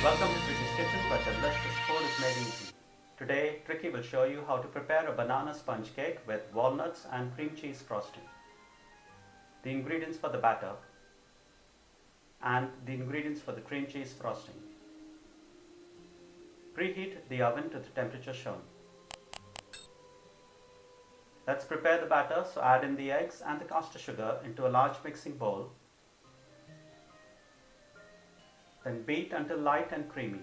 Welcome to Trickey's Kitchen, where delicious food is made easy. Today, Trickey will show you how to prepare a banana sponge cake with walnuts and cream cheese frosting. The ingredients for the batter and the ingredients for the cream cheese frosting. Preheat the oven to the temperature shown. Let's prepare the batter, so add in the eggs and the caster sugar into a large mixing bowl. Then beat until light and creamy.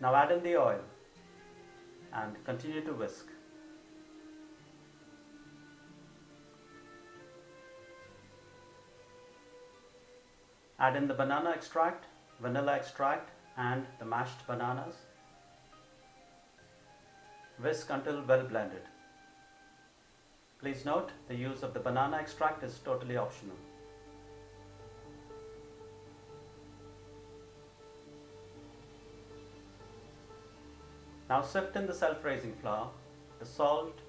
Now add in the oil and continue to whisk. Add in the banana extract, vanilla extract and the mashed bananas. Whisk until well blended. Please note, the use of the banana extract is totally optional. Now sift in the self-raising flour, the salt,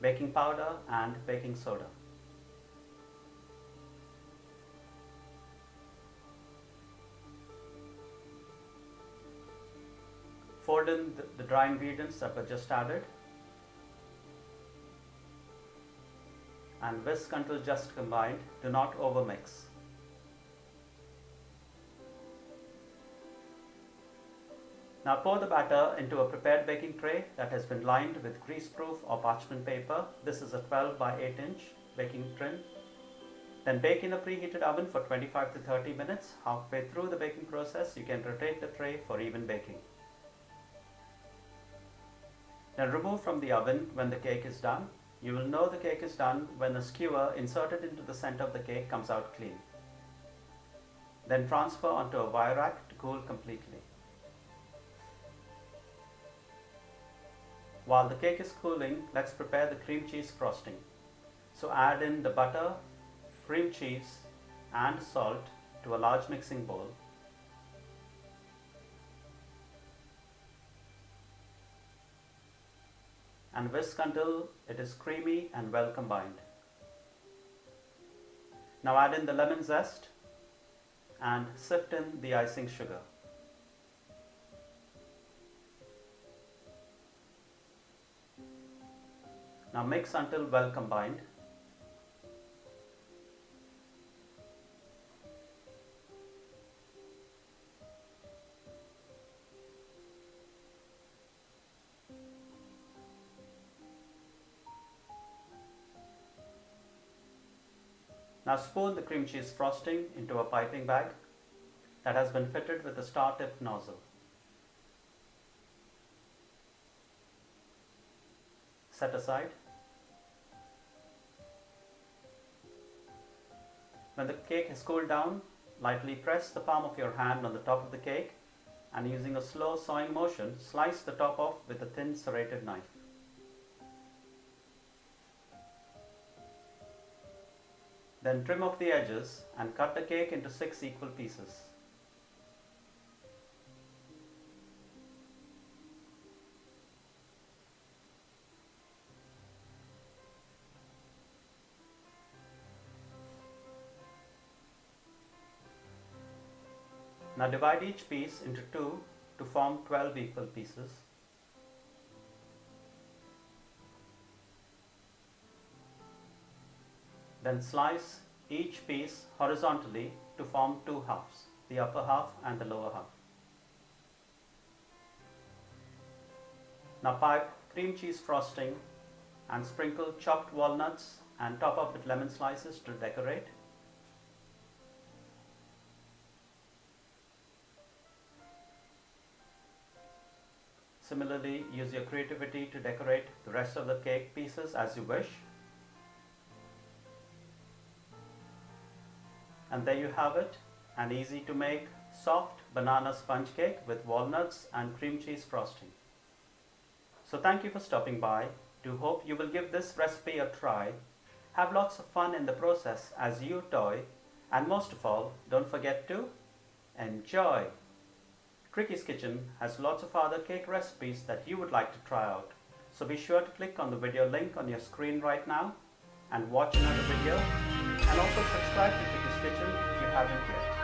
baking powder and baking soda. Fold in the dry ingredients that were just added and whisk until just combined. Do not overmix. Now pour the batter into a prepared baking tray that has been lined with greaseproof or parchment paper. This is a 12 by 8 inch baking tin. Then bake in a preheated oven for 25 to 30 minutes. Halfway through the baking process, you can rotate the tray for even baking. Now remove from the oven when the cake is done. You will know the cake is done when a skewer inserted into the center of the cake comes out clean. Then transfer onto a wire rack to cool completely. While the cake is cooling, let's prepare the cream cheese frosting. So add in the butter, cream cheese and salt to a large mixing bowl. And whisk until it is creamy and well combined. Now add in the lemon zest and sift in the icing sugar. Now mix until well combined. Now spoon the cream cheese frosting into a piping bag that has been fitted with a star tip nozzle. Set aside. When the cake has cooled down, lightly press the palm of your hand on the top of the cake and using a slow sawing motion, slice the top off with a thin serrated knife. Then trim off the edges and cut the cake into 6 equal pieces. Now divide each piece into 2 to form 12 equal pieces. Then slice each piece horizontally to form 2 halves, the upper half and the lower half. Now pipe cream cheese frosting and sprinkle chopped walnuts and top up with lemon slices to decorate. Similarly, use your creativity to decorate the rest of the cake pieces as you wish. And there you have it, an easy to make soft banana sponge cake with walnuts and cream cheese frosting. So thank you for stopping by. Do hope you will give this recipe a try. Have lots of fun in the process as you toy, and most of all, don't forget to enjoy. Trickey's Kitchen has lots of other cake recipes that you would like to try out. So be sure to click on the video link on your screen right now and watch another video, and also subscribe to Trickey's Kitchen if you haven't yet.